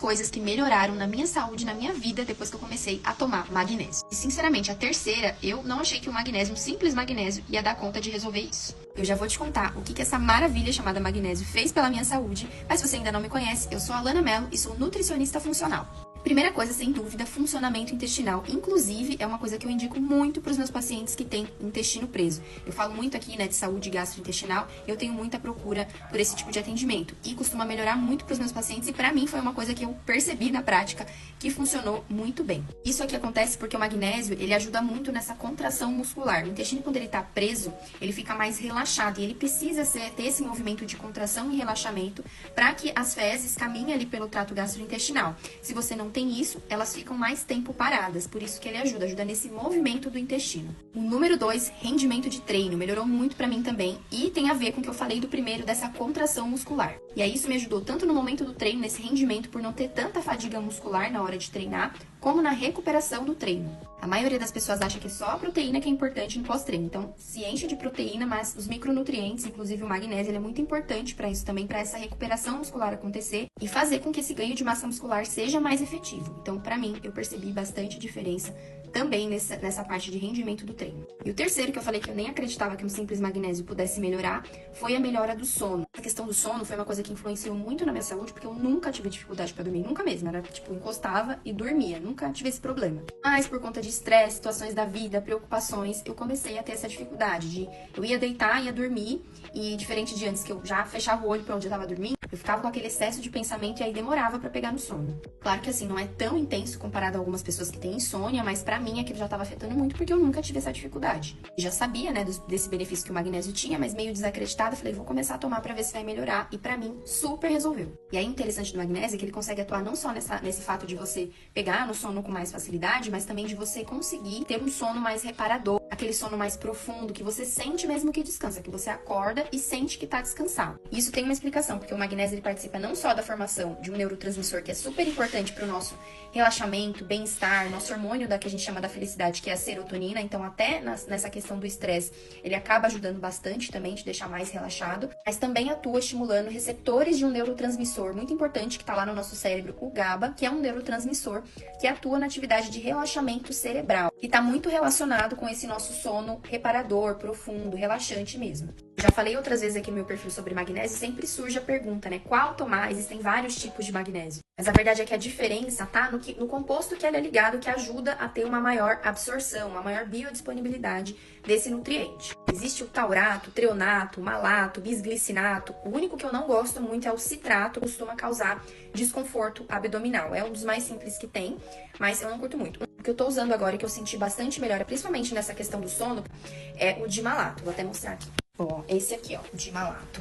coisas que melhoraram na minha saúde, na minha vida, depois que eu comecei a tomar magnésio. E, sinceramente, a terceira, eu não achei que o magnésio, um simples magnésio, ia dar conta de resolver isso. Eu já vou te contar o que essa maravilha chamada magnésio fez pela minha saúde, mas se você ainda não me conhece, eu sou a Alana Mello e sou nutricionista funcional. Primeira coisa, sem dúvida, funcionamento intestinal. Inclusive, é uma coisa que eu indico muito para os meus pacientes que têm intestino preso. Eu falo muito aqui, né, de saúde gastrointestinal, eu tenho muita procura por esse tipo de atendimento. E costuma melhorar muito para os meus pacientes e para mim foi uma coisa que eu percebi na prática que funcionou muito bem. Isso aqui acontece porque o magnésio, ele ajuda muito nessa contração muscular. O intestino, quando ele está preso, ele fica mais relaxado e ele precisa ter esse movimento de contração e relaxamento para que as fezes caminhem ali pelo trato gastrointestinal. Se você não tem isso, elas ficam mais tempo paradas, por isso que ele ajuda nesse movimento do intestino. O número 2, rendimento de treino, melhorou muito pra mim também e tem a ver com o que eu falei do primeiro, dessa contração muscular. E aí isso me ajudou tanto no momento do treino, nesse rendimento, por não ter tanta fadiga muscular na hora de treinar, como na recuperação do treino. A maioria das pessoas acha que só a proteína que é importante no pós-treino, então se enche de proteína, mas os micronutrientes, inclusive o magnésio, ele é muito importante para isso também, para essa recuperação muscular acontecer e fazer com que esse ganho de massa muscular seja mais efetivo. Então, para mim, eu percebi bastante diferença também nessa parte de rendimento do treino. E o terceiro, que eu falei que eu nem acreditava que um simples magnésio pudesse melhorar, foi a melhora do sono. A questão do sono foi uma coisa que influenciou muito na minha saúde, porque eu nunca tive dificuldade para dormir, nunca mesmo. Era tipo, encostava e dormia, nunca tive esse problema. Mas por conta de estresse, situações da vida, preocupações, eu comecei a ter essa dificuldade de eu ia deitar, ia dormir, e diferente de antes que eu já fechava o olho para onde eu tava dormindo, eu ficava com aquele excesso de pensamento e aí demorava para pegar no sono. Claro que assim, não é tão intenso comparado a algumas pessoas que têm insônia, mas para mim aquilo já estava afetando muito porque eu nunca tive essa dificuldade. Já sabia, né, desse benefício que o magnésio tinha, mas meio desacreditada, falei, vou começar a tomar para ver se vai melhorar e para mim super resolveu. E aí o interessante do magnésio é que ele consegue atuar não só nesse fato de você pegar no sono com mais facilidade, mas também de você conseguir ter um sono mais reparador, aquele sono mais profundo que você sente mesmo que descansa, que você acorda e sente que tá descansado. E isso tem uma explicação, porque o magnésio ele participa não só da formação de um neurotransmissor que é super importante para o nosso relaxamento, bem-estar, nosso hormônio que a gente chama da felicidade, que é a serotonina, então até nessa questão do estresse, ele acaba ajudando bastante também, te deixar mais relaxado, mas também atua estimulando receptores de um neurotransmissor muito importante que está lá no nosso cérebro, o GABA, que é um neurotransmissor que atua na atividade de relaxamento cerebral e está muito relacionado com esse nosso sono reparador, profundo, relaxante mesmo. Já falei outras vezes aqui no meu perfil sobre magnésio, sempre surge a pergunta, né? Qual tomar? Existem vários tipos de magnésio. Mas a verdade é que a diferença tá no composto que ele é ligado, que ajuda a ter uma maior absorção, uma maior biodisponibilidade desse nutriente. Existe o taurato, o treonato, o malato, o bisglicinato. O único que eu não gosto muito é o citrato, que costuma causar desconforto abdominal. É um dos mais simples que tem, mas eu não curto muito. O que eu tô usando agora e que eu senti bastante melhora, principalmente nessa questão do sono, é o dimalato. Vou até mostrar aqui. Ó, esse aqui, ó, dimalato.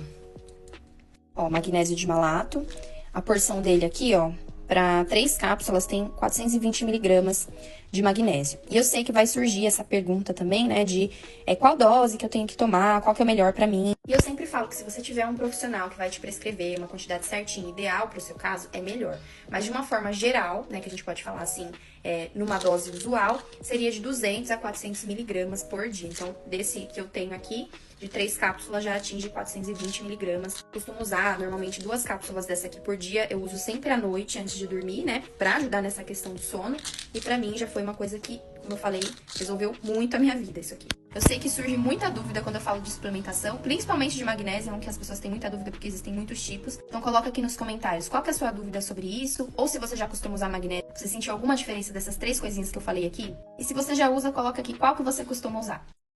Ó, magnésio dimalato. A porção dele aqui, ó, para 3 cápsulas tem 420 miligramas de magnésio. E eu sei que vai surgir essa pergunta também, né, de qual dose que eu tenho que tomar, qual que é o melhor para mim. E eu sempre falo que se você tiver um profissional que vai te prescrever uma quantidade certinha, ideal para o seu caso, é melhor. Mas de uma forma geral, né, que a gente pode falar assim, numa dose usual, seria de 200 a 400 miligramas por dia. Então, desse que eu tenho aqui, de 3 cápsulas já atinge 420 miligramas. Costumo usar normalmente 2 cápsulas dessa aqui por dia. Eu uso sempre à noite antes de dormir, né? Pra ajudar nessa questão do sono. E pra mim já foi uma coisa que, como eu falei, resolveu muito a minha vida isso aqui. Eu sei que surge muita dúvida quando eu falo de suplementação, principalmente de magnésio, que as pessoas têm muita dúvida porque existem muitos tipos. Então coloca aqui nos comentários qual que é a sua dúvida sobre isso, ou se você já costuma usar magnésio, você sentiu alguma diferença dessas 3 coisinhas que eu falei aqui? E se você já usa, coloca aqui qual que você costuma usar.